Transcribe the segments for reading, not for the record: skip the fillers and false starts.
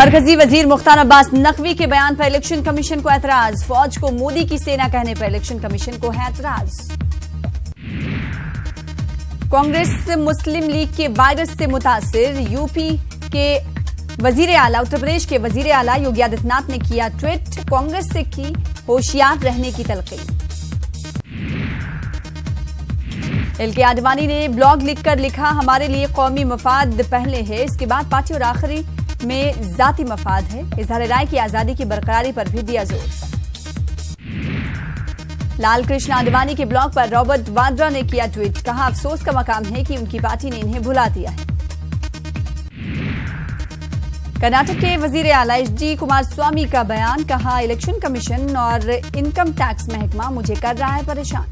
मरकजी वजीर मुख्तार अब्बास नकवी के बयान पर इलेक्शन कमीशन को एतराज। फौज को मोदी की सेना कहने पर इलेक्शन कमीशन को है एतराज। कांग्रेस मुस्लिम लीग के वायरस से मुतासिर। यूपी के वजीर आला, उत्तर प्रदेश के वजीर आला योगी आदित्यनाथ ने किया ट्वीट। कांग्रेस से की होशियार रहने की तलकीन। एलके आडवाणी ने ब्लॉग लिखकर लिखा, हमारे लिए कौमी मफाद पहले है, इसके बाद पार्टी और आखिरी में जाती मफाद है। इजहार राय की आजादी की बरकरारी पर भी दिया जोर। लाल कृष्ण आडवाणी के ब्लॉग पर रॉबर्ट वाड्रा ने किया ट्वीट। कहा, अफसोस का मकाम है कि उनकी पार्टी ने इन्हें भुला दिया है। कर्नाटक के वजीर आला एचडी कुमारस्वामी का बयान। कहा, इलेक्शन कमीशन और इनकम टैक्स महकमा मुझे कर रहा है परेशान।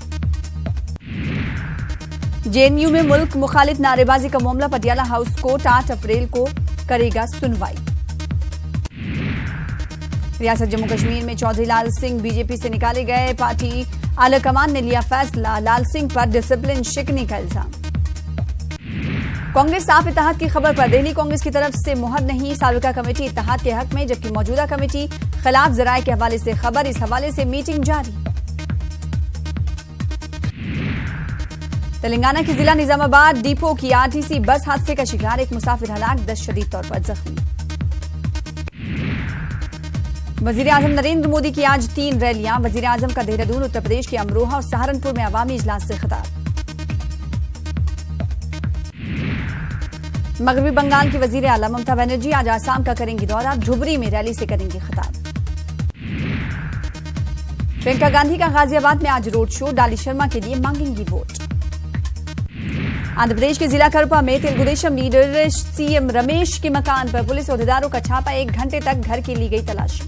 जेएनयू में मुल्क मुखालिफ नारेबाजी का मामला। पटियाला हाउस कोर्ट 8 अप्रैल को करेगा सुनवाई। रियासत जम्मू कश्मीर में चौधरी लाल सिंह बीजेपी से निकाले गए। पार्टी आला कमान ने लिया फैसला। लाल सिंह पर डिसिप्लिन शिकनी का इल्जाम। कांग्रेस आप इत्तेहाद की खबर पर दिल्ली कांग्रेस की तरफ से मुहर नहीं। साबिका कमेटी इत्तेहाद के हक में, जबकि मौजूदा कमेटी खिलाफ। जराये के हवाले से खबर। इस हवाले से मीटिंग जारी। तेलंगाना के जिला निजामाबाद डिपो की आरटीसी बस हादसे का शिकार। एक मुसाफिर हलाक, 10 शदीद तौर पर जख्मी। वजीर आजम नरेंद्र मोदी की आज 3 रैलियां। वजीर आजम का देहरादून, उत्तर प्रदेश के अमरोहा और सहारनपुर में अवामी इजलास से खिताब। मगरबी बंगाल की वजीर आला ममता बनर्जी आज आसाम का करेंगी दौरा। धुबरी में रैली से करेंगी खिताब। प्रियंका गांधी का गाजियाबाद में आज रोड शो। डाली शर्मा के लिए मांगेंगी वोट। आंध्र प्रदेश के जिला कड़पा में तेलुगुदेशम लीडर सीएम रमेश के मकान पर पुलिस ओहदेदारों का छापा। 1 घंटे तक घर की ली गई तलाशी।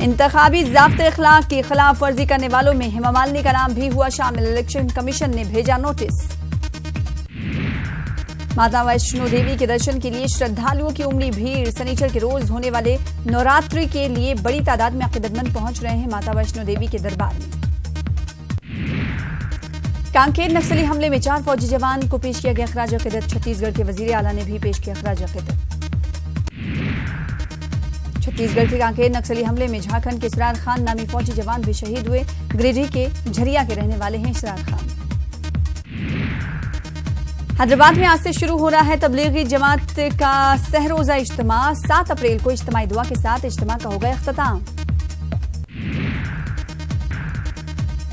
इंतखाबी ज़ाब्ते इखलाक की खिलाफ वर्जी करने वालों में हेमा मालिनी का नाम भी हुआ शामिल। इलेक्शन कमीशन ने भेजा नोटिस। माता वैष्णो देवी के दर्शन के लिए श्रद्धालुओं की उमड़ी भीड़। शनिचर के रोज होने वाले नवरात्रि के लिए बड़ी तादाद में अकीदतमंद पहुंच रहे हैं माता वैष्णो देवी के दरबार में। कांकेर नक्सली हमले में 4 फौजी जवान को पेश किया गया खराज अकीदत। छत्तीसगढ़ के वजीर आला ने भी पेश किया खराज अकीदत। छत्तीसगढ़ के कांकेर नक्सली हमले में झारखंड के इसरार खान नामी फौजी जवान भी शहीद हुए। गिरिडीह के झरिया के रहने वाले हैं इसरार खान। हैदराबाद में आज से शुरू हो रहा है तबलीगी जमात का सहरोजा इज्तिमा। 7 अप्रैल को इज्तिमाई दुआ के साथ इज्तिमा का होगा इख्तिताम।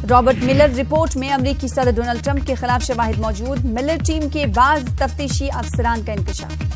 रॉबर्ट मिलर रिपोर्ट में अमेरिकी सदर डोनाल्ड ट्रंप के खिलाफ शवाहिद मौजूद। मिलर टीम के बाज़ तफ्तीशी अफसरान का इंकशाफ।